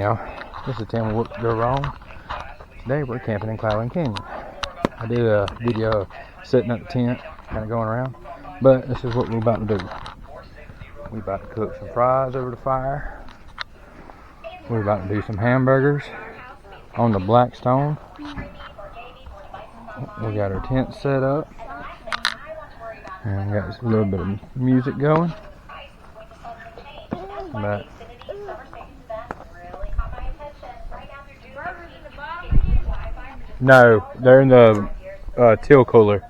y'all. This is Tim with What Could Go Wrong. Today we're camping in Cloudland Canyon. I did a video of setting up the tent, kind of going around, but this is what we're about to do. We're about to cook some fries over the fire. We're about to do some hamburgers on the black stone. We got our tent set up, and we got a little bit of music going. But no, they're in the till cooler.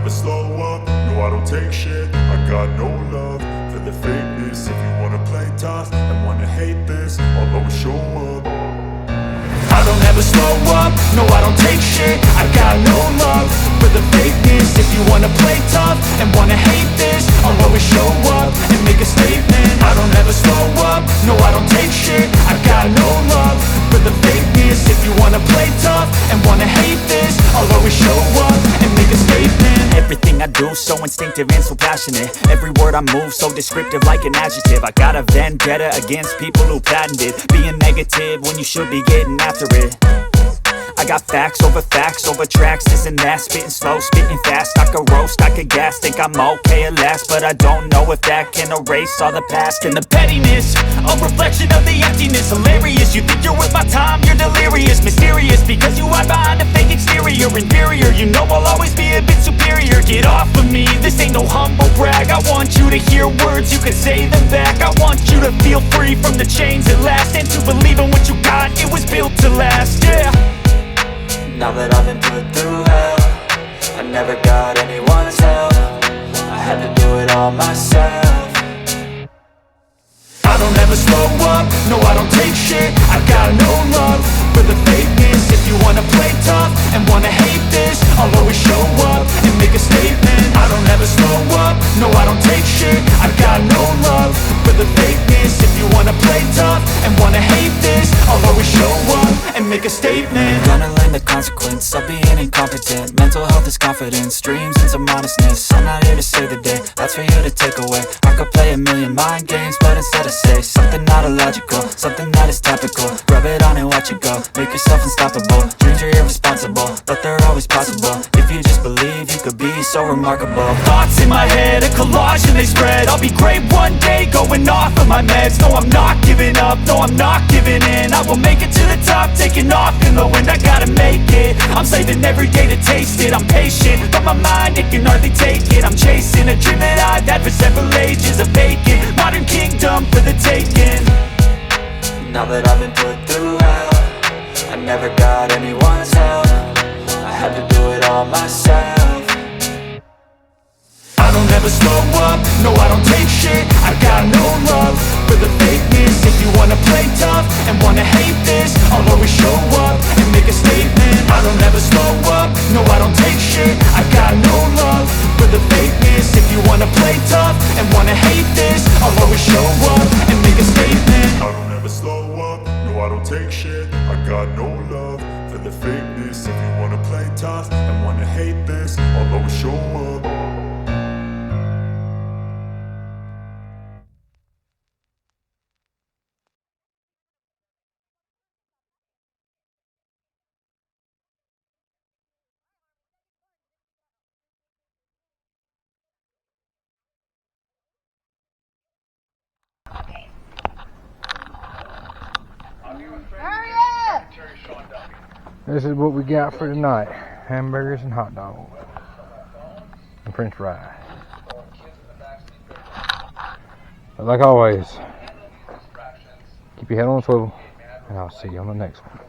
never slow up, no I don't take shit. I got no love for the fakeness. If you wanna play tough and wanna hate this, I'll always show up. I don't ever slow up, no I don't take shit. I got no love for the fakeness. If you wanna play tough and wanna hate this, I'll always show up and make a statement. I don't ever slow up, no I don't take shit. I got no love for the fakeness. If you wanna play tough and wanna hate this, I'll always show up and make a statement. Everything I do so instinctive and so passionate. Every word I move so descriptive like an adjective. I got a vendetta against people who patented being negative when you should be getting after it. I got facts over tracks, this and that. Spitting slow, spitting fast. I could roast, I could gas. Think I'm okay at last, but I don't know if that can erase all the past. And the pettiness, a reflection of the emptiness. Hilarious, you think you're worth my time, you're delirious. Mysterious, because you hide behind a fake exterior. Inferior, you know I'll always be a bit superior. Get off of me, this ain't no humble brag. I want you to hear words, you can say them back. I want you to feel free from the chains at last, and to believe in what you got, it was built to last, yeah. Now that I've been put through hell, I never got anyone's help. I had to do it all myself. I don't ever slow up, no I don't take shit. I got no love for the fakeness. If you wanna play tough and wanna hate this, I'll always show up and make a statement. I don't ever slow up, no I don't take shit. I got no love for the fakeness. If you wanna play tough and wanna hate this, I'll always show up and make a statement. Gonna learn the consequence of being incompetent. Mental health is confidence, dreams and some honestness. I'm not here to save the day, that's for you to take away. I could play a million mind games, but instead I say something not illogical, something that is topical. Rub it on and watch it go, make yourself unstoppable. Dreams are irresponsible, but they're always possible. If you just believe, you could be so remarkable. Thoughts in my head, a collage and they spread. I'll be great one day, going off of my meds. No, I'm not giving up, no, I'm not giving in. I will make it to the top, taking off in the wind. I gotta make it, I'm saving every day to taste it. I'm patient, but my mind, it can hardly take it. I'm chasing a dream that I've had for several ages. A vacant, modern kingdom for the taking. Now that I've been put through hell, I never got anyone's help. I had to do it all myself. I don't ever slow up, no I don't take shit. I got no love for the fakeness. If you wanna play tough and wanna hate this, I'll always show up and make a statement. I don't ever slow up, no I don't take shit. I got no love for the fakeness. If you wanna play tough and wanna hate this, I'll always show up and make a statement. I don't ever slow up, no I don't take shit. I got no love for the fakeness. If you wanna play tough and wanna hate this, I'll always show up. This is what we got for tonight. Hamburgers and hot dogs. And french fries. But like always, keep your head on a swivel, and I'll see you on the next one.